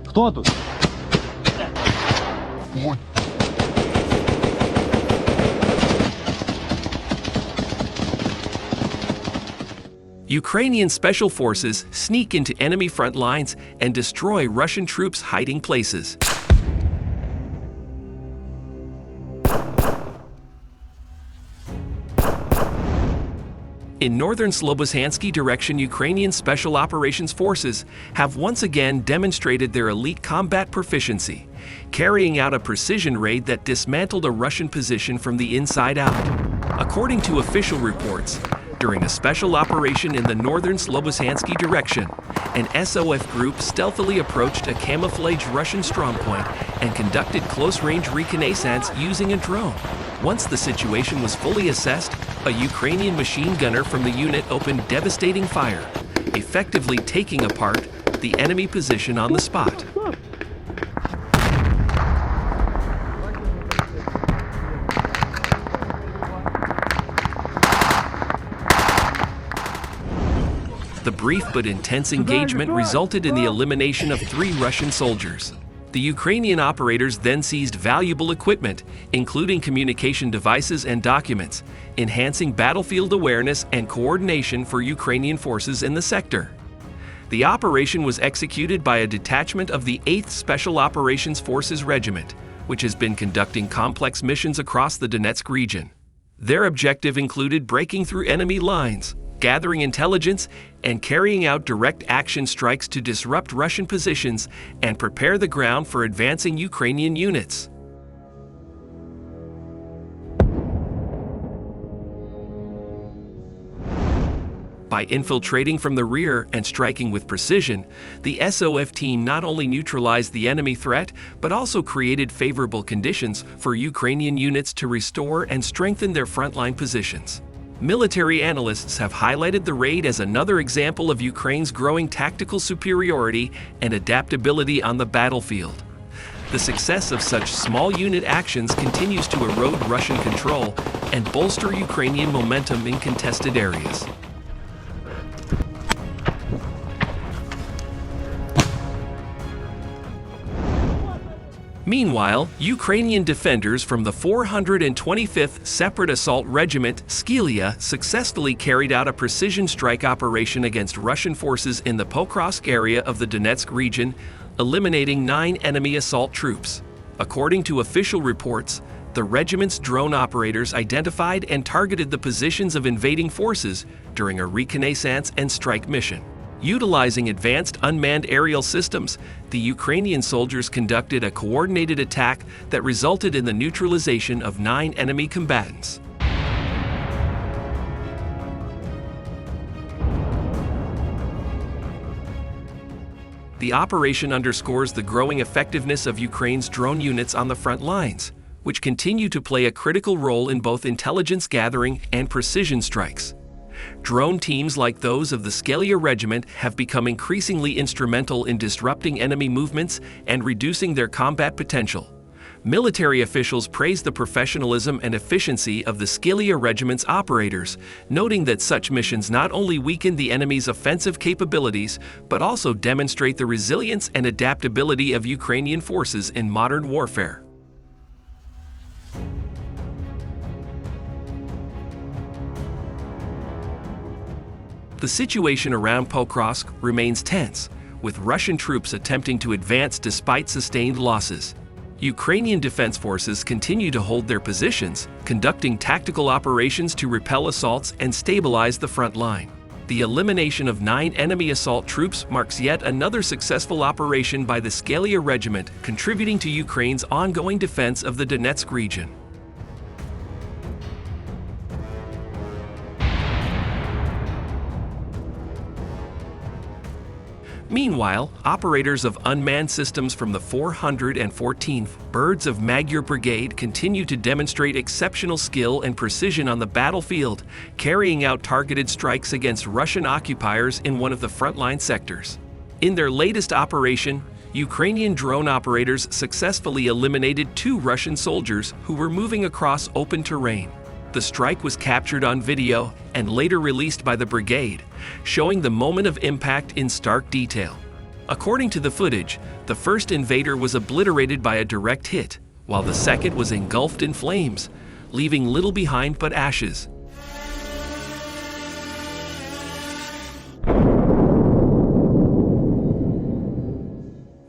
Хто тут? Ukrainian special forces sneak into enemy front lines and destroy Russian troops' hiding places. In Northern Slobozhansky direction, Ukrainian Special Operations Forces have once again demonstrated their elite combat proficiency, carrying out a precision raid that dismantled a Russian position from the inside out. According to official reports, during a special operation in the Northern Slobozhansky direction, an SOF group stealthily approached a camouflaged Russian strongpoint and conducted close-range reconnaissance using a drone. Once the situation was fully assessed, a Ukrainian machine gunner from the unit opened devastating fire, effectively taking apart the enemy position on the spot. The brief but intense engagement resulted in the elimination of 3 Russian soldiers. The Ukrainian operators then seized valuable equipment, including communication devices and documents, enhancing battlefield awareness and coordination for Ukrainian forces in the sector. The operation was executed by a detachment of the 8th Special Operations Forces Regiment, which has been conducting complex missions across the Donetsk region. Their objective included breaking through enemy lines, gathering intelligence, and carrying out direct action strikes to disrupt Russian positions and prepare the ground for advancing Ukrainian units. By infiltrating from the rear and striking with precision, the SOF team not only neutralized the enemy threat, but also created favorable conditions for Ukrainian units to restore and strengthen their frontline positions. Military analysts have highlighted the raid as another example of Ukraine's growing tactical superiority and adaptability on the battlefield. The success of such small unit actions continues to erode Russian control and bolster Ukrainian momentum in contested areas. Meanwhile, Ukrainian defenders from the 425th Separate Assault Regiment, Skylia, successfully carried out a precision strike operation against Russian forces in the Pokrovsk area of the Donetsk region, eliminating 9 enemy assault troops. According to official reports, the regiment's drone operators identified and targeted the positions of invading forces during a reconnaissance and strike mission. Utilizing advanced unmanned aerial systems, the Ukrainian soldiers conducted a coordinated attack that resulted in the neutralization of 9 enemy combatants. The operation underscores the growing effectiveness of Ukraine's drone units on the front lines, which continue to play a critical role in both intelligence gathering and precision strikes. Drone teams like those of the Skylia Regiment have become increasingly instrumental in disrupting enemy movements and reducing their combat potential. Military officials praise the professionalism and efficiency of the Skylia Regiment's operators, noting that such missions not only weaken the enemy's offensive capabilities, but also demonstrate the resilience and adaptability of Ukrainian forces in modern warfare. The situation around Pokrovsk remains tense, with Russian troops attempting to advance despite sustained losses. Ukrainian defense forces continue to hold their positions, conducting tactical operations to repel assaults and stabilize the front line. The elimination of 9 enemy assault troops marks yet another successful operation by the Skylia Regiment, contributing to Ukraine's ongoing defense of the Donetsk region. Meanwhile, operators of unmanned systems from the 414th Birds of Magyar Brigade continue to demonstrate exceptional skill and precision on the battlefield, carrying out targeted strikes against Russian occupiers in one of the frontline sectors. In their latest operation, Ukrainian drone operators successfully eliminated 2 Russian soldiers who were moving across open terrain. The strike was captured on video and later released by the brigade, showing the moment of impact in stark detail. According to the footage, the first invader was obliterated by a direct hit, while the second was engulfed in flames, leaving little behind but ashes.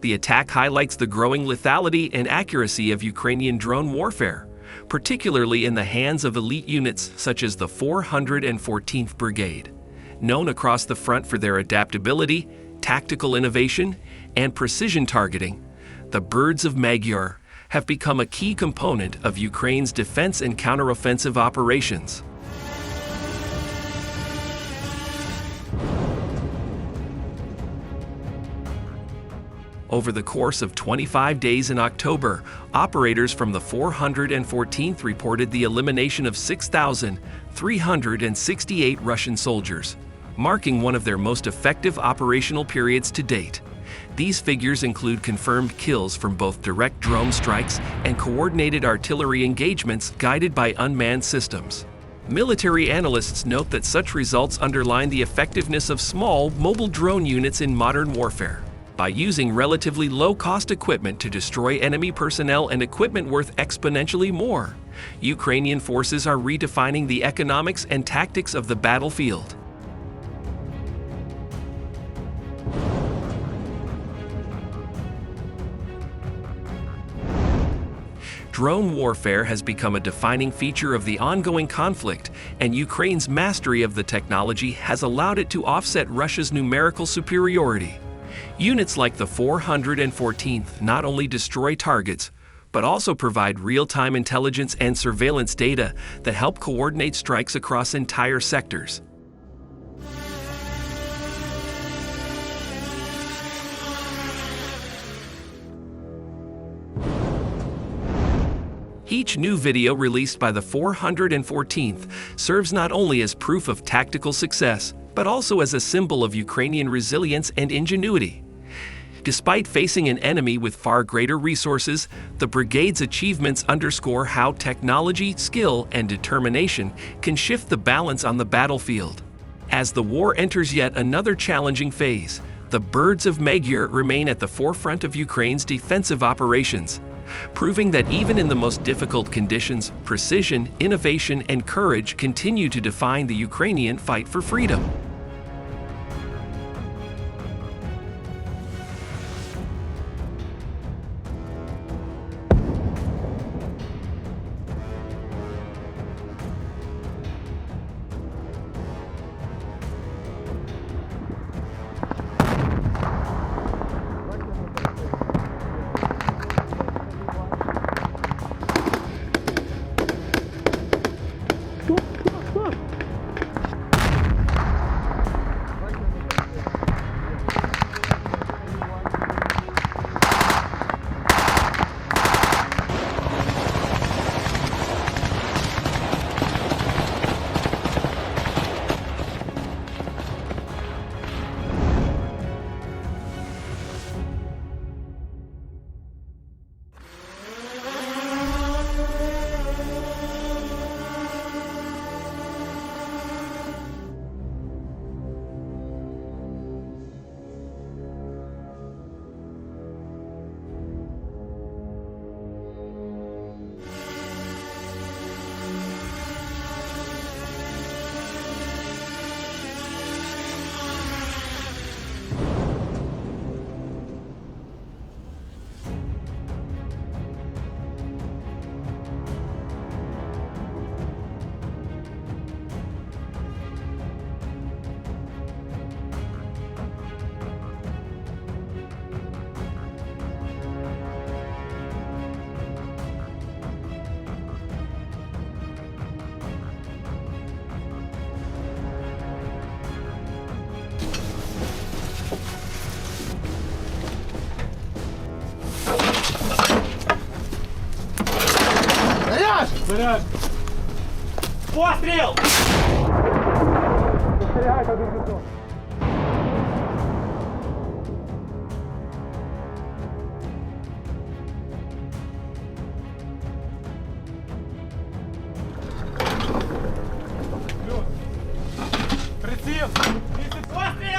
The attack highlights the growing lethality and accuracy of Ukrainian drone warfare, particularly in the hands of elite units such as the 414th Brigade, known across the front for their adaptability, tactical innovation, and precision targeting. The Birds of Magyar have become a key component of Ukraine's defense and counteroffensive operations. Over the course of 25 days in October, operators from the 414th reported the elimination of 6,368 Russian soldiers, marking one of their most effective operational periods to date. These figures include confirmed kills from both direct drone strikes and coordinated artillery engagements guided by unmanned systems. Military analysts note that such results underline the effectiveness of small, mobile drone units in modern warfare. By using relatively low-cost equipment to destroy enemy personnel and equipment worth exponentially more, Ukrainian forces are redefining the economics and tactics of the battlefield. Drone warfare has become a defining feature of the ongoing conflict, and Ukraine's mastery of the technology has allowed it to offset Russia's numerical superiority. Units like the 414th not only destroy targets, but also provide real-time intelligence and surveillance data that help coordinate strikes across entire sectors. Each new video released by the 414th serves not only as proof of tactical success, but also as a symbol of Ukrainian resilience and ingenuity. Despite facing an enemy with far greater resources, the brigade's achievements underscore how technology, skill, and determination can shift the balance on the battlefield. As the war enters yet another challenging phase, the Birds of Magyar remain at the forefront of Ukraine's defensive operations, proving that even in the most difficult conditions, precision, innovation, and courage continue to define the Ukrainian fight for freedom. Заряд! Пострел! Прицел! Пострел!